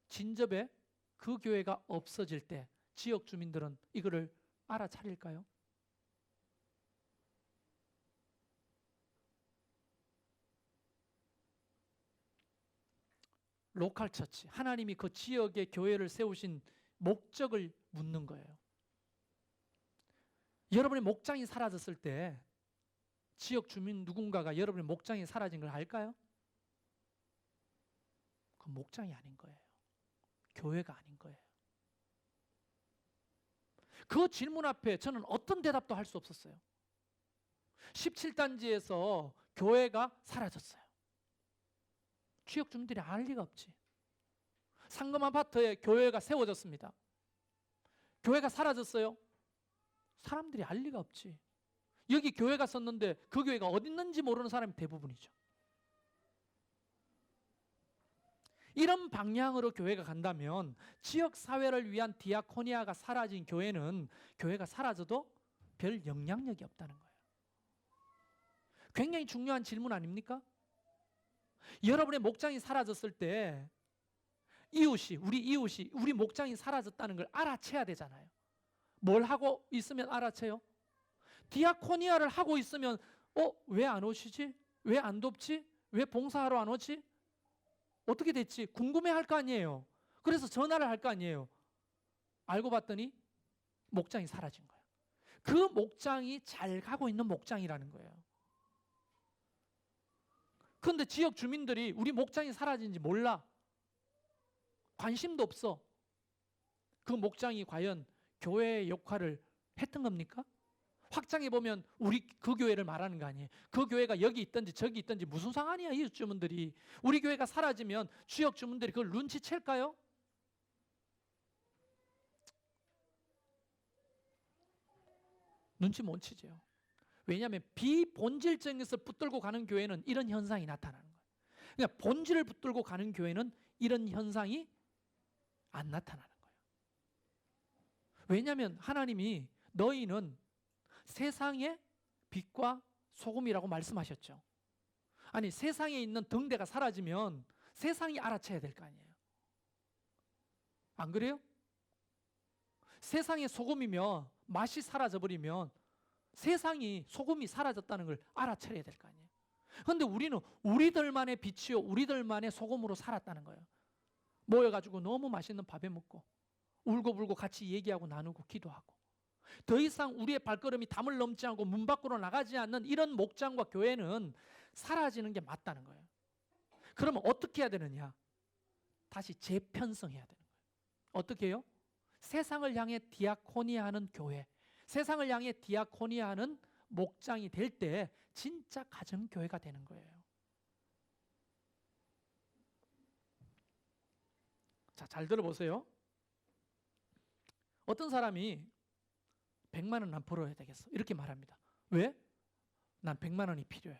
진접에 그 교회가 없어질 때 지역 주민들은 이거를 알아차릴까요? 로컬 처치, 하나님이 그 지역에 교회를 세우신 목적을 묻는 거예요. 여러분의 목장이 사라졌을 때 지역 주민 누군가가 여러분의 목장이 사라진 걸 알까요? 그건 목장이 아닌 거예요. 교회가 아닌 거예요. 그 질문 앞에 저는 어떤 대답도 할 수 없었어요. 17단지에서 교회가 사라졌어요. 지역 주민들이 알 리가 없지. 상금 아파트에 교회가 세워졌습니다. 교회가 사라졌어요. 사람들이 알 리가 없지. 여기 교회가 썼는데 그 교회가 어디 있는지 모르는 사람이 대부분이죠. 이런 방향으로 교회가 간다면 지역 사회를 위한 디아코니아가 사라진 교회는 교회가 사라져도 별 영향력이 없다는 거예요. 굉장히 중요한 질문 아닙니까? 여러분의 목장이 사라졌을 때 우리 이웃이 우리 목장이 사라졌다는 걸 알아채야 되잖아요. 뭘 하고 있으면 알아채요? 디아코니아를 하고 있으면 왜 안 오시지? 왜 안 돕지? 왜 봉사하러 안 오지? 어떻게 됐지? 궁금해할 거 아니에요. 그래서 전화를 할 거 아니에요. 알고 봤더니 목장이 사라진 거예요. 그 목장이 잘 가고 있는 목장이라는 거예요. 그런데 지역 주민들이 우리 목장이 사라진지 몰라. 관심도 없어. 그 목장이 과연 교회의 역할을 했던 겁니까? 확장해 보면 우리 그 교회를 말하는 거 아니에요. 그 교회가 여기 있든지 저기 있든지 무슨 상관이야, 이 주민들이. 우리 교회가 사라지면 지역 주민들이 그걸 눈치챌까요? 눈치 못 채죠. 왜냐하면 비본질적인 것을 붙들고 가는 교회는 이런 현상이 나타나는 거예요. 그러니까 본질을 붙들고 가는 교회는 이런 현상이 안 나타나는 거예요. 왜냐하면 하나님이 너희는 세상의 빛과 소금이라고 말씀하셨죠. 아니, 세상에 있는 등대가 사라지면 세상이 알아채야 될 거 아니에요. 안 그래요? 세상의 소금이며 맛이 사라져버리면 세상이 소금이 사라졌다는 걸 알아차려야 될 거 아니에요. 그런데 우리는 우리들만의 빛이요 우리들만의 소금으로 살았다는 거예요. 모여가지고 너무 맛있는 밥에 먹고 울고불고 같이 얘기하고 나누고 기도하고 더 이상 우리의 발걸음이 담을 넘지 않고 문 밖으로 나가지 않는 이런 목장과 교회는 사라지는 게 맞다는 거예요. 그러면 어떻게 해야 되느냐? 다시 재편성해야 되는 거예요. 어떻게 해요? 세상을 향해 디아코니아하는 교회, 세상을 향해 디아코니아하는 목장이 될 때 진짜 가정교회가 되는 거예요. 자, 잘 들어보세요. 어떤 사람이 100만 원 난 벌어야 되겠어 이렇게 말합니다. 왜? 난 100만 원이 필요해.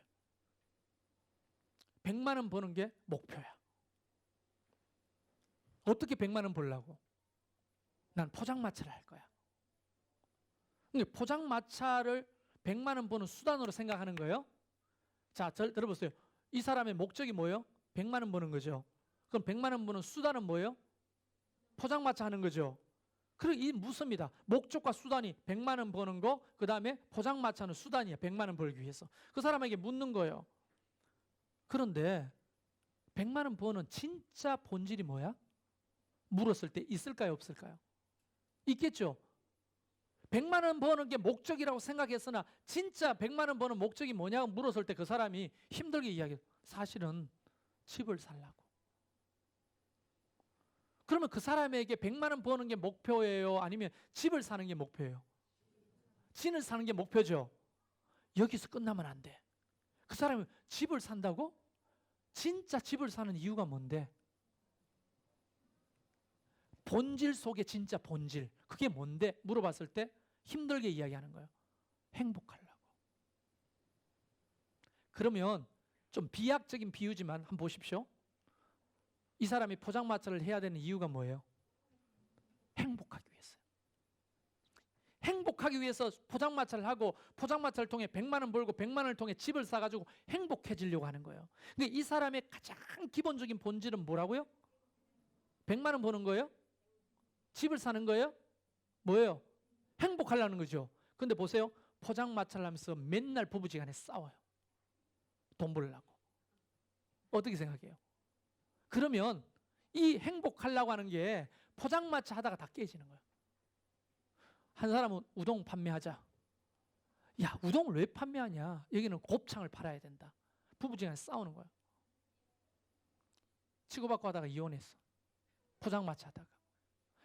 100만 원 버는 게 목표야. 어떻게 100만 원 벌려고? 난 포장마차를 할 거야. 근데 포장마차를 100만 원 버는 수단으로 생각하는 거예요. 자, 들어보세요. 이 사람의 목적이 뭐예요? 100만 원 버는 거죠. 그럼 100만 원 버는 수단은 뭐예요? 포장마차 하는 거죠. 그리고 이 묻습니다. 목적과 수단이 100만 원 버는 거, 그 다음에 포장마차는 수단이에요. 100만 원 벌기 위해서. 그 사람에게 묻는 거예요. 그런데 100만 원 버는 진짜 본질이 뭐야? 물었을 때 있을까요? 없을까요? 있겠죠. 100만 원 버는 게 목적이라고 생각했으나 진짜 100만 원 버는 목적이 뭐냐고 물었을 때 그 사람이 힘들게 이야기해요. 사실은 집을 살라고. 그러면 그 사람에게 100만 원 버는 게 목표예요? 아니면 집을 사는 게 목표예요? 집을 사는 게 목표죠. 여기서 끝나면 안 돼. 그 사람이 집을 산다고? 진짜 집을 사는 이유가 뭔데? 본질 속에 진짜 본질. 그게 뭔데? 물어봤을 때 힘들게 이야기하는 거예요. 행복하려고. 그러면 좀 비약적인 비유지만 한번 보십시오. 이 사람이 포장마차를 해야 되는 이유가 뭐예요? 행복하기 위해서요. 행복하기 위해서 포장마차를 하고 포장마차를 통해 100만 원 벌고 100만 원을 통해 집을 사가지고 행복해지려고 하는 거예요. 근데 이 사람의 가장 기본적인 본질은 뭐라고요? 100만 원 버는 거예요? 집을 사는 거예요? 뭐예요? 행복하려는 거죠. 근데 보세요. 포장마차를 하면서 맨날 부부지간에 싸워요. 돈 벌려고. 어떻게 생각해요? 그러면 이 행복하려고 하는 게 포장마차 하다가 다 깨지는 거예요. 한 사람은 우동 판매하자. 야, 우동을 왜 판매하냐? 여기는 곱창을 팔아야 된다. 부부지간에 싸우는 거예요. 치고받고 하다가 이혼했어. 포장마차 하다가.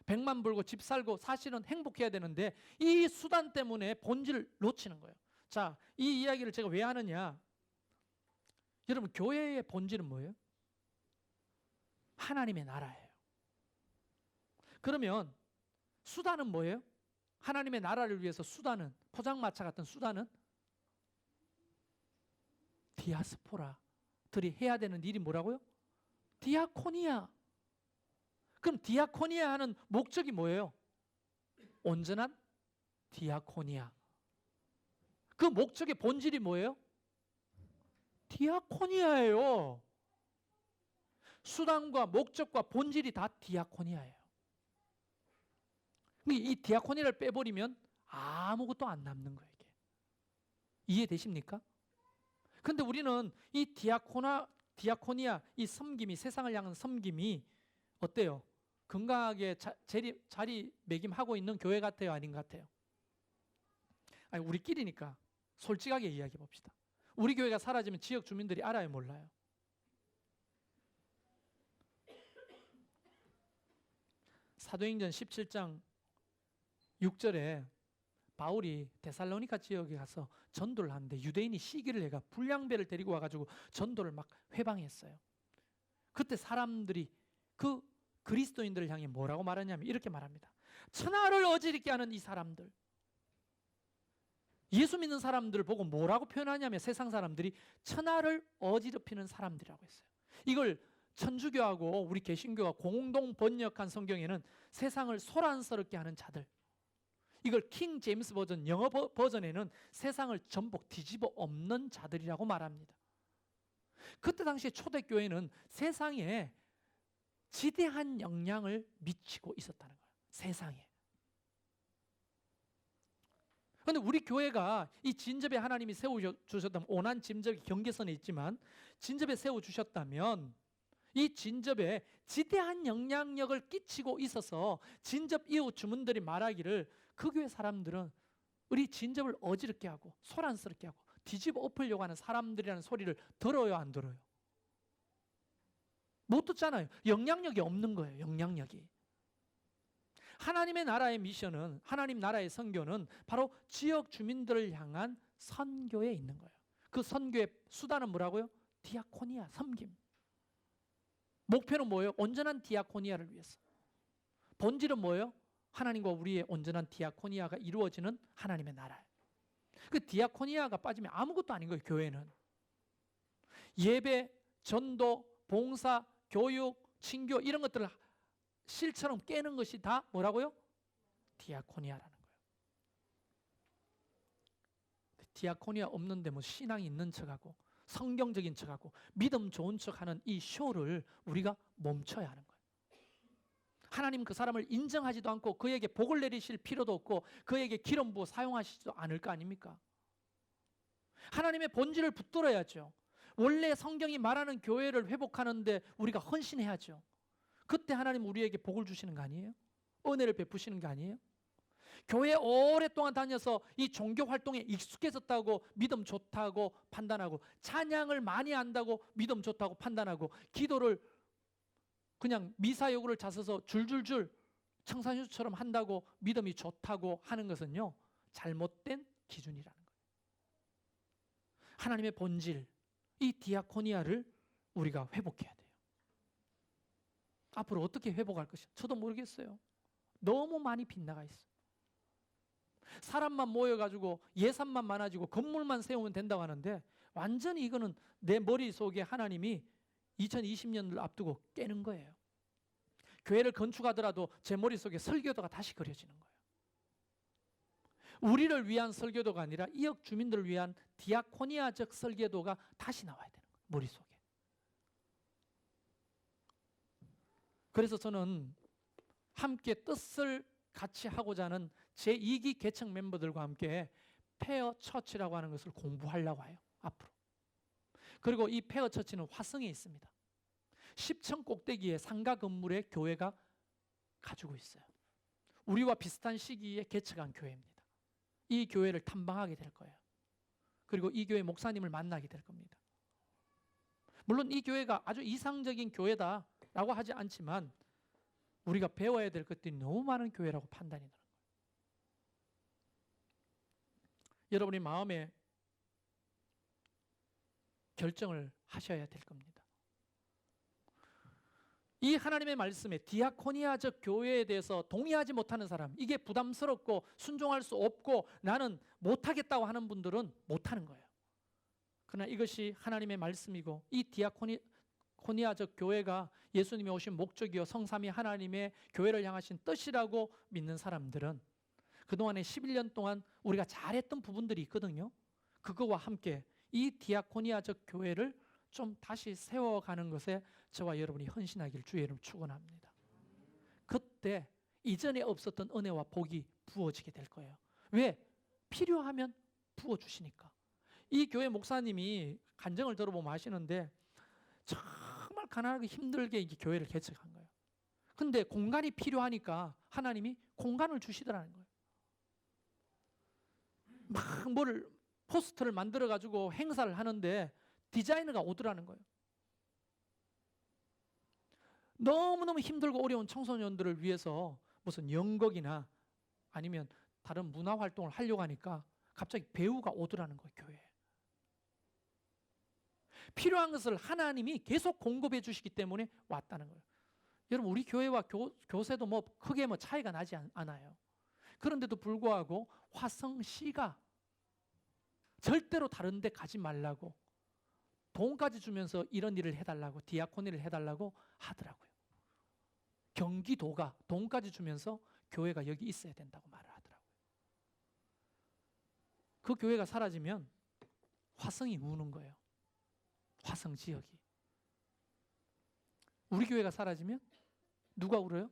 100만 벌고 집 살고 사실은 행복해야 되는데 이 수단 때문에 본질을 놓치는 거예요. 자, 이 이야기를 제가 왜 하느냐? 여러분, 교회의 본질은 뭐예요? 하나님의 나라예요. 그러면 수단은 뭐예요? 하나님의 나라를 위해서 수단은, 포장마차 같은 수단은 디아스포라들이 해야 되는 일이 뭐라고요? 디아코니아. 그럼 디아코니아 하는 목적이 뭐예요? 온전한 디아코니아. 그 목적의 본질이 뭐예요? 디아코니아예요. 수단과 목적과 본질이 다 디아코니아예요. 이 디아코니아를 빼버리면 아무것도 안 남는 거예요. 이게. 이해되십니까? 근데 우리는 이 디아코니아, 이 섬김이, 세상을 향한 섬김이 어때요? 건강하게 자리매김하고 있는 교회 같아요? 아닌 것 같아요? 아니, 우리끼리니까 솔직하게 이야기해 봅시다. 우리 교회가 사라지면 지역 주민들이 알아요? 몰라요? 사도행전 17장 6절에 바울이 데살로니가 지역에 가서 전도를 하는데 유대인이 시기를 해가 불량배를 데리고 와가지고 전도를 막 회방했어요. 그때 사람들이 그 그리스도인들을 향해 뭐라고 말하냐면 이렇게 말합니다. 천하를 어지럽게 하는 이 사람들, 예수 믿는 사람들을 보고 뭐라고 표현하냐면 세상 사람들이 천하를 어지럽히는 사람들이라고 했어요. 이걸 천주교하고 우리 개신교가 공동 번역한 성경에는 세상을 소란스럽게 하는 자들, 이걸 킹 제임스 버전, 영어 버전에는 세상을 전복 뒤집어 엎는 자들이라고 말합니다. 그때 당시에 초대교회는 세상에 지대한 영향을 미치고 있었다는 거예요. 세상에. 그런데 우리 교회가 이 진접에 하나님이 세워주셨다면, 오난 진접이 경계선에 있지만 진접에 세워주셨다면 이 진접에 지대한 영향력을 끼치고 있어서 진접 이후 주문들이 말하기를 그 교회 사람들은 우리 진접을 어지럽게 하고 소란스럽게 하고 뒤집어 엎으려고 하는 사람들이라는 소리를 들어요, 안 들어요? 못 듣잖아요. 영향력이 없는 거예요. 영향력이. 하나님의 나라의 미션은, 하나님 나라의 선교는 바로 지역 주민들을 향한 선교에 있는 거예요. 그 선교의 수단은 뭐라고요? 디아코니아, 섬김. 목표는 뭐예요? 온전한 디아코니아를 위해서. 본질은 뭐예요? 하나님과 우리의 온전한 디아코니아가 이루어지는 하나님의 나라. 그 디아코니아가 빠지면 아무것도 아닌 거예요. 교회는. 예배, 전도, 봉사, 교육, 친교 이런 것들을 실처럼 깨는 것이 다 뭐라고요? 디아코니아라는 거예요. 디아코니아 없는데 뭐 신앙이 있는 척하고 성경적인 척하고 믿음 좋은 척하는 이 쇼를 우리가 멈춰야 하는 거예요. 하나님 그 사람을 인정하지도 않고 그에게 복을 내리실 필요도 없고 그에게 기름 부어 사용하시지도 않을 거 아닙니까? 하나님의 본질을 붙들어야죠. 원래 성경이 말하는 교회를 회복하는데 우리가 헌신해야죠. 그때 하나님 우리에게 복을 주시는 거 아니에요? 은혜를 베푸시는 거 아니에요? 교회 오랫동안 다녀서 이 종교 활동에 익숙해졌다고 믿음 좋다고 판단하고, 찬양을 많이 한다고 믿음 좋다고 판단하고, 기도를 그냥 미사여구를 잡아서 줄줄줄 청산유수처럼 한다고 믿음이 좋다고 하는 것은요, 잘못된 기준이라는 거예요. 하나님의 본질, 이 디아코니아를 우리가 회복해야 돼요. 앞으로 어떻게 회복할 것인지 저도 모르겠어요. 너무 많이 빗나가 있어요. 사람만 모여가지고 예산만 많아지고 건물만 세우면 된다고 하는데, 완전히 이거는 내 머릿속에 하나님이 2020년을 앞두고 깨는 거예요. 교회를 건축하더라도 제 머릿속에 설교도가 다시 그려지는 거예요. 우리를 위한 설교도가 아니라 이역 주민들을 위한 디아코니아적 설교도가 다시 나와야 되는 거예요. 머릿속에. 그래서 저는 함께 뜻을 같이 하고자 하는 제2기 개척 멤버들과 함께 페어 처치라고 하는 것을 공부하려고 해요. 앞으로. 그리고 이 페어 처치는 화성에 있습니다. 10층 꼭대기에 상가 건물에 교회가 가지고 있어요. 우리와 비슷한 시기에 개척한 교회입니다. 이 교회를 탐방하게 될 거예요. 그리고 이 교회 목사님을 만나게 될 겁니다. 물론 이 교회가 아주 이상적인 교회다라고 하지 않지만 우리가 배워야 될 것들이 너무 많은 교회라고 판단이 되는 거예요. 여러분이 마음에 결정을 하셔야 될 겁니다. 이 하나님의 말씀에 디아코니아적 교회에 대해서 동의하지 못하는 사람, 이게 부담스럽고 순종할 수 없고 나는 못하겠다고 하는 분들은 못하는 거예요. 그러나 이것이 하나님의 말씀이고 이 디아코니아적 교회가 예수님이 오신 목적이요 성삼위 하나님의 교회를 향하신 뜻이라고 믿는 사람들은 그동안에 11년 동안 우리가 잘했던 부분들이 있거든요. 그거와 함께 이 디아코니아적 교회를 좀 다시 세워가는 것에 저와 여러분이 헌신하기를 주의 이름 축원합니다. 그때 이전에 없었던 은혜와 복이 부어지게 될 거예요. 왜? 필요하면 부어주시니까. 이 교회 목사님이 간증을 들어보면 아시는데 정말 가난하게 힘들게 이 교회를 개척한 거예요. 근데 공간이 필요하니까 하나님이 공간을 주시더라는 거예요. 막 뭘 포스터를 만들어 가지고 행사를 하는데 디자이너가 오더라는 거예요. 너무너무 힘들고 어려운 청소년들을 위해서 무슨 연극이나 아니면 다른 문화 활동을 하려고 하니까 갑자기 배우가 오더라는 거예요, 교회에. 필요한 것을 하나님이 계속 공급해 주시기 때문에 왔다는 거예요. 여러분, 우리 교회와 교세도 뭐 크게 뭐 차이가 나지 않아요. 그런데도 불구하고 화성시가 절대로 다른 데 가지 말라고 돈까지 주면서 이런 일을 해달라고, 디아코니를 해달라고 하더라고요. 경기도가 돈까지 주면서 교회가 여기 있어야 된다고 말을 하더라고요. 그 교회가 사라지면 화성이 우는 거예요. 화성 지역이. 우리 교회가 사라지면 누가 울어요?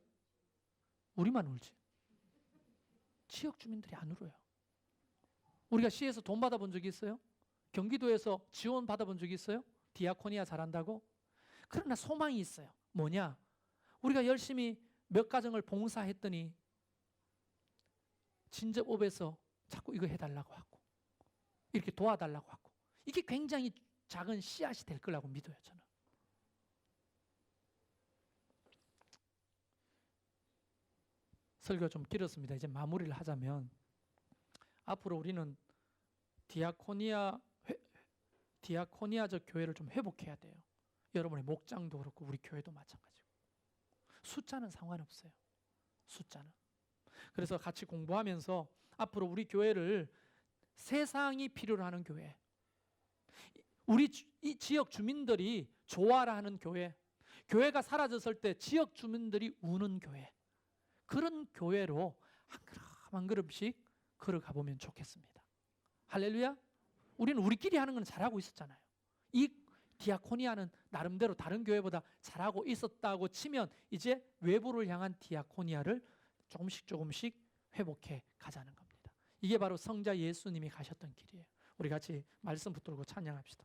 우리만 울지. 지역 주민들이 안 울어요. 우리가 시에서 돈 받아본 적이 있어요? 경기도에서 지원 받아본 적이 있어요? 디아코니아 잘한다고? 그러나 소망이 있어요. 뭐냐? 우리가 열심히 몇 가정을 봉사했더니 진접업에서 자꾸 이거 해달라고 하고 이렇게 도와달라고 하고 이게 굉장히 작은 씨앗이 될 거라고 믿어요. 저는. 설교가 좀 길었습니다. 이제 마무리를 하자면 앞으로 우리는 디아코니아적 교회를 좀 회복해야 돼요. 여러분의 목장도 그렇고 우리 교회도 마찬가지고. 숫자는 상관없어요. 숫자는. 그래서 같이 공부하면서 앞으로 우리 교회를 세상이 필요로 하는 교회, 우리 이 지역 주민들이 좋아라 하는 교회, 교회가 사라졌을 때 지역 주민들이 우는 교회, 그런 교회로 한 걸음 한 걸음씩 걸어가 보면 좋겠습니다. 할렐루야. 우리는 우리끼리 하는 건 잘하고 있었잖아요. 이 디아코니아는 나름대로 다른 교회보다 잘하고 있었다고 치면 이제 외부를 향한 디아코니아를 조금씩 회복해 가자는 겁니다. 이게 바로 성자 예수님이 가셨던 길이에요. 우리 같이 말씀 붙들고 찬양합시다.